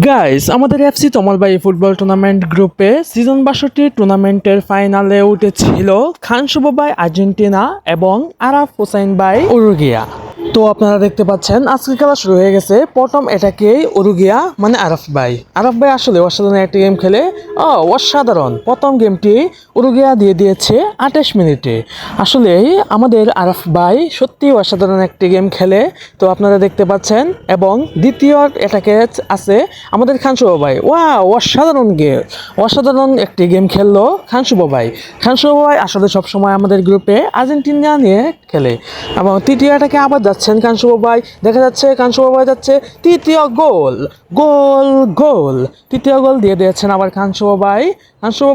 Guys, আমাদের FC তমলবাই football tournament গ্রুপে season 62 টুর্নামেন্টের ফাইনালে উঠেছিল খান শুভ ভাই আর্জেন্টিনা এবং আরাফ হোসাইন ভাই উরুগুয়া। তো আপনারা দেখতে পাচ্ছেন আজকে খেলা শুরু হয়ে গেছে। প্রথম এটাকেই উরুগুয়া মানে আরাফ ভাই আসলে অসাধারণ একটা গেম খেলে। অসাধারণ প্রথম গেমটি উরুগুয়া দিয়ে দিয়েছে 28 মিনিটে। আসলে আমাদের আরাফ ভাই সত্যি অসাধারণ একটি গেম খেলে। তো আপনারা দেখতে পাচ্ছেন এবং দ্বিতীয় এটাকে আছে আমাদের খান শুভ ভাই। অসাধারণ একটি গেম খেললো খান শুভ ভাই। আসলে সবসময় আমাদের গ্রুপে আর্জেন্টিনা নিয়ে খেলে এবং তৃতীয়টাকে আবার যাচ্ছেন খান শুভ ভাই। দেখা যাচ্ছে খান শুভ ভাই যাচ্ছে তৃতীয় গোল তৃতীয় গোল দিয়ে দিয়েছেন আবার খান শুভ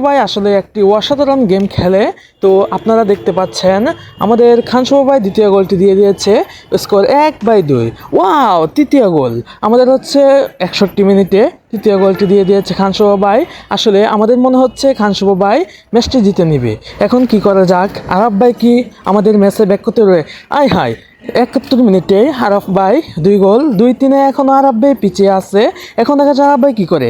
ভাই আসলে একটি অসাধারণ গেম খেলে। তো আপনারা দেখতে পাচ্ছেন আমাদের খান শুভ ভাই দ্বিতীয় গোলটি দিয়ে দিয়েছে, স্কোর 1/2। তৃতীয় গোল আমাদের হচ্ছে 61 মিনিটে তৃতীয় গোলটি দিয়ে দিয়েছে খান শুভ ভাই। আসলে আমাদের মনে হচ্ছে খান শুভ ভাই ম্যাচটি জিতে নিবে। এখন কি করা যাক, আরাফ ভাই কি আমাদের ম্যাচে ব্যাক করতে রয়ে 71 মিনিটে আরাফ ভাই 2 গোল 2-3-এ এখনও আরাফ ভাই পিছিয়ে আছে। এখন দেখা যায় আরাফ ভাই কী করে।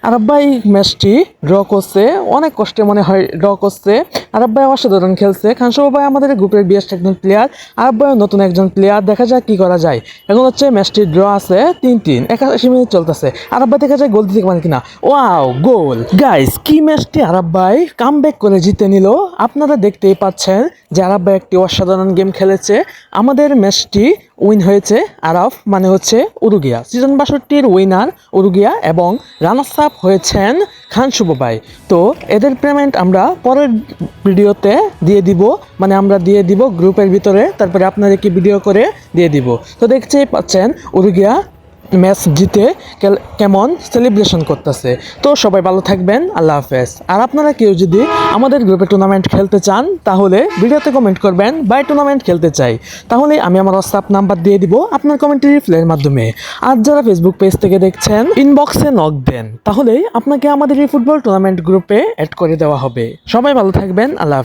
আরাফ ভাই ম্যাচটি ড্র করছে, অনেক কষ্টে মনে হয় ড্র করছে। আরাফ ভাই অসাধারণ খেলছে। খান শুভ ভাই আমাদের গ্রুপের বেস্ট একজন প্লেয়ার, আরাফ ভাই নতুন একজন প্লেয়ার। দেখা যাক কী করা যায়। এখন হচ্ছে ম্যাচটি ড্র আছে 3-3, 81 মিনিট চলতেছে। আরাফ ভাই দেখা যায় গোল দিতে পারেন কিনা। গোল। গাইস, কি ম্যাচটি আরাফ ভাই কামব্যাক করে জিতে নিল। আপনারা দেখতেই পাচ্ছেন যে আরাফ ভাই একটি অসাধারণ গেম খেলেছে। আমাদের ম্যাচটি উইন হয়েছে আরাফ মানে হচ্ছে উরুগুয়া। সিজন 62-র উইনার উরুগুয়া এবং রানার্স আপ হয়েছেন খান শুভ ভাই। তো এদের পেমেন্ট আমরা পরের ভিডিওতে দিয়ে দিব, মানে আমরা দিয়ে দিব গ্রুপের ভিতরে, তারপরে আপনাদেরকে ভিডিও করে দিয়ে দিব। তো দেখতেই পাচ্ছেন উরুগুয়া ম্যাচ জিতে কেমন সেলিব্রেশন করতেছে। তো সবাই ভালো থাকবেন, আল্লাহ হাফেজ। আর আপনারা কেউ যদি আমাদের গ্রুপে টুর্নামেন্ট খেলতে চান তাহলে ভিডিওতে কমেন্ট করবেন বাই টুর্নামেন্ট খেলতে চাই, তাহলে আমি আমার হোয়াটসঅ্যাপ নাম্বার দিয়ে দিব আপনার কমেন্টের রিপ্লাইয়ের মাধ্যমে। আর যারা ফেসবুক পেজ থেকে দেখছেন ইনবক্সে নক দেন, তাহলে আপনাকে আমাদের এই ফুটবল টুর্নামেন্ট গ্রুপে অ্যাড করে দেওয়া হবে। সবাই ভালো থাকবেন, আল্লাহ হাফেজ।